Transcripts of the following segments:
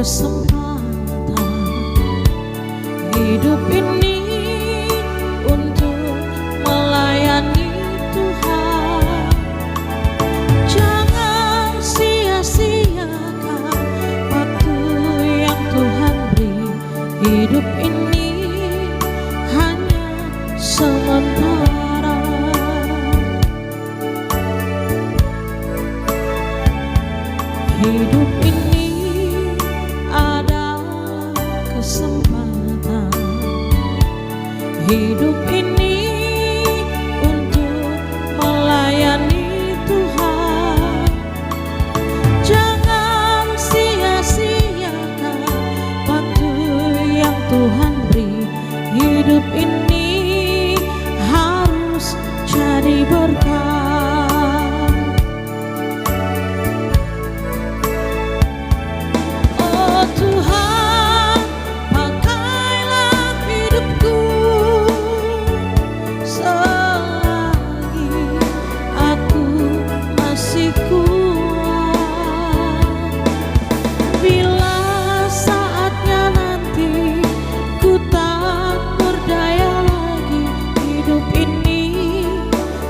kesempatan hidup ini untuk melayani Tuhan. Jangan sia-siakan waktu yang Tuhan beri. Hidup ini hanya sementara. Hidup ini adalah kesempatan. Hidup ini untuk melayani Tuhan. Jangan sia-siakan waktu yang Tuhan beri. Hidup ini harus jadi berkat.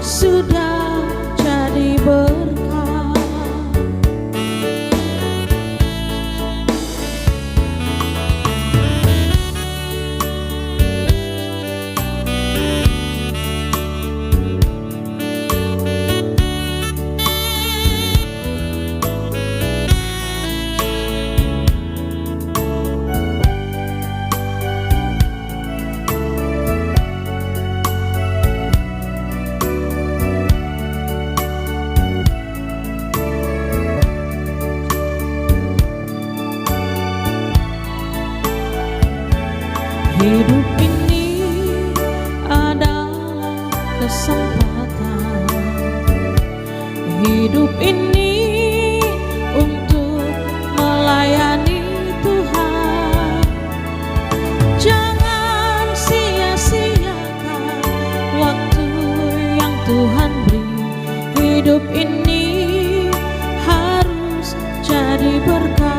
Sudah jadi berkat. Hidup ini adalah kesempatan. Hidup ini untuk melayani Tuhan. Jangan sia-siakan waktu yang Tuhan beri. Hidup ini harus jadi berkat.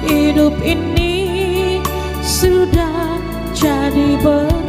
Hidup ini sudah jadi berkat.